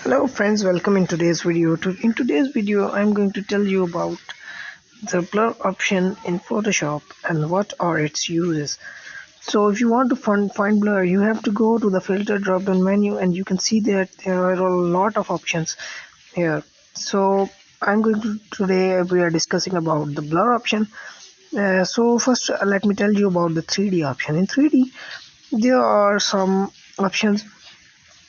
Hello friends, welcome in today's video. In today's video, I'm going to tell you about the blur option in Photoshop and what are its uses. So if you want to find blur, you have to go to the filter drop-down menu and you can see that there are a lot of options here. So today we are discussing about the blur option. So first let me tell you about the 3D option. In 3D, there are some options,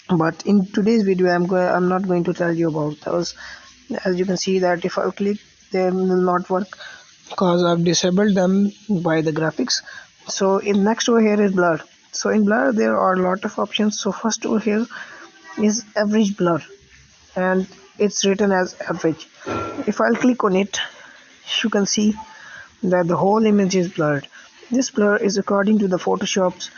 but in today's video I'm not going to tell you about those. As you can see that if I click, they will not work because I've disabled them by the graphics. So in next over here is blur. So in blur there are a lot of options. So first over here is average blur, and it's written as average. If I'll click on it, you can see that the whole image is blurred. This blur is according to the Photoshop's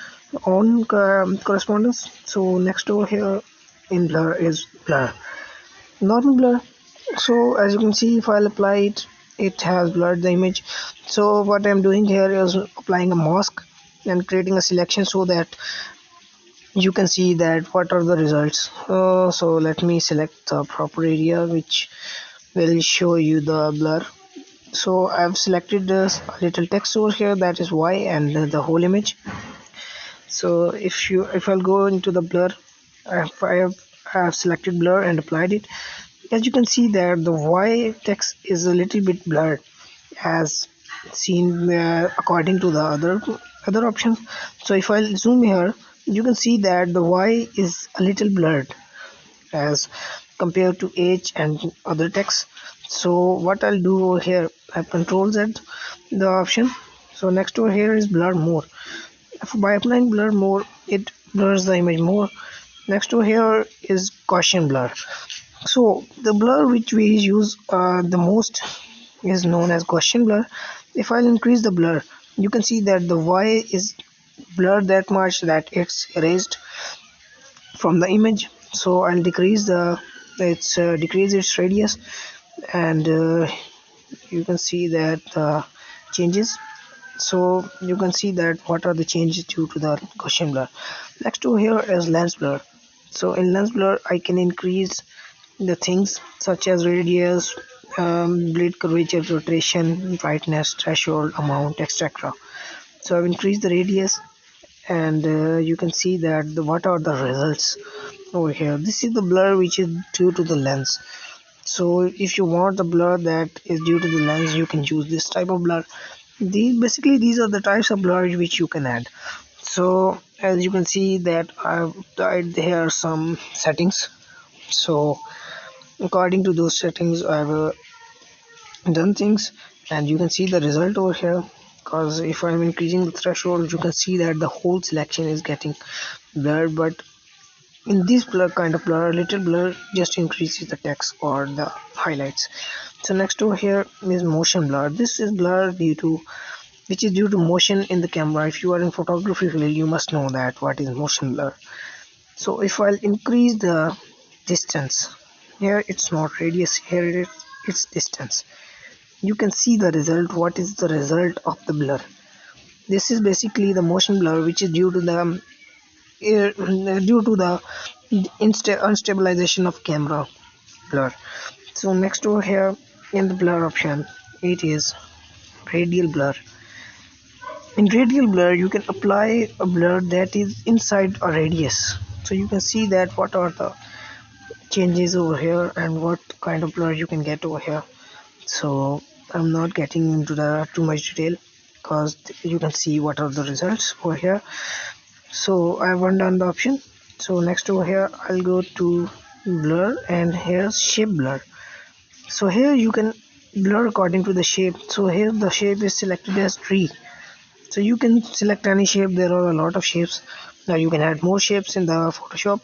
own correspondence. So next over here in blur is blur, normal blur. So as you can see, if I'll apply it, it has blurred the image. So what I'm doing here is applying a mask and creating a selection so that you can see that what are the results. So let me select the proper area which will show you the blur. So I've selected this little text over here, that is Y, and the whole image. So if I'll go into the blur, I have selected blur and applied it. As you can see that the Y text is a little bit blurred as seen according to the other options. So if I zoom here, you can see that the Y is a little blurred as compared to H and other text. So what I'll do over here, I control Z the option. So next over here is blur more. By applying blur more, it blurs the image more. Next over here is Gaussian blur. So the blur which we use the most is known as Gaussian blur. If I'll increase the blur, you can see that the Y is blurred that much that it's erased from the image. So I'll decrease decrease its radius, and you can see that changes. So you can see that what are the changes due to the Gaussian blur. Next over here is lens blur. So in lens blur, I can increase the things such as radius, blade curvature, rotation, brightness, threshold, amount, etc. So I've increased the radius, and you can see that what are the results over here. This is the blur which is due to the lens. So if you want the blur that is due to the lens, you can use this type of blur. These are the types of blur which you can add. So as you can see that I've tried here some settings. So according to those settings, I've done things, and you can see the result over here. Because if I'm increasing the threshold, you can see that the whole selection is getting blurred. But in this blur kind of blur, little blur just increases the text or the highlights. So next over here is motion blur. This is blur which is due to motion in the camera. If you are in photography field, you must know that what is motion blur. So if I'll increase the distance, here it's not radius, here it's distance. You can see the result. What is the result of the blur? This is basically the motion blur, which is due to the unstabilization of camera blur. So next over here in the blur option, it is radial blur. In radial blur, you can apply a blur that is inside a radius. So you can see that what are the changes over here and what kind of blur you can get over here. So I'm not getting into the too much detail because you can see what are the results over here. So I've undone the option. So next over here I'll go to blur, and here's shape blur. So here you can blur according to the shape. So here the shape is selected as tree. So you can select any shape. There are a lot of shapes. Now you can add more shapes in the Photoshop.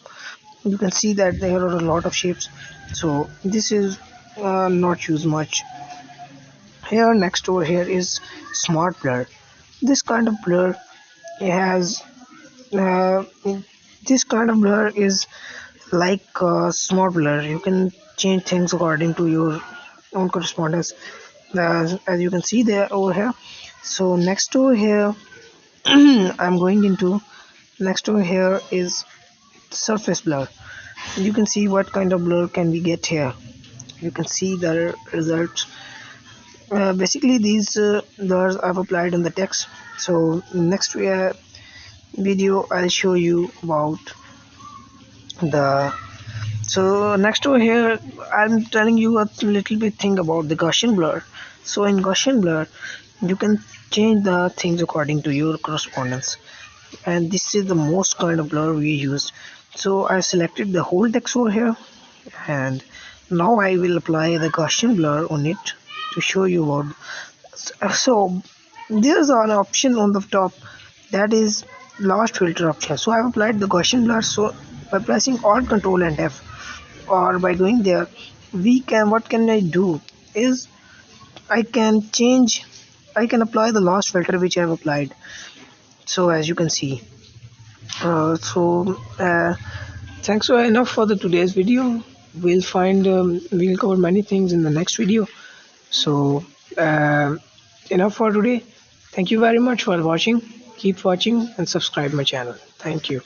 You can see that there are a lot of shapes. So this is not used much. Here next over here is smart blur. This kind of blur has uh, this kind of blur is like smart blur. You can change things according to your own correspondence, as you can see there over here. So next over here I'm going into next over here is surface blur. You can see what kind of blur can we get here. You can see the results. Basically these blurs I've applied on the text. So next video I'll show you about the next over here I'm telling you a little bit thing about the Gaussian blur. So in Gaussian blur you can change the things according to your correspondence, and this is the most kind of blur we use. So I selected the whole text over here, and now I will apply the Gaussian blur on it to show you what. So there's an option on the top, that is last filter option. So I've applied the Gaussian blur. So by pressing Alt Control and F, or by going there, we can, what can I do is I can change, I can apply the last filter which I have applied. So as you can see, uh, so uh, thanks for enough for the today's video. We'll cover many things in the next video. So uh, enough for today. Thank you very much for watching. Keep watching and subscribe my channel. Thank you.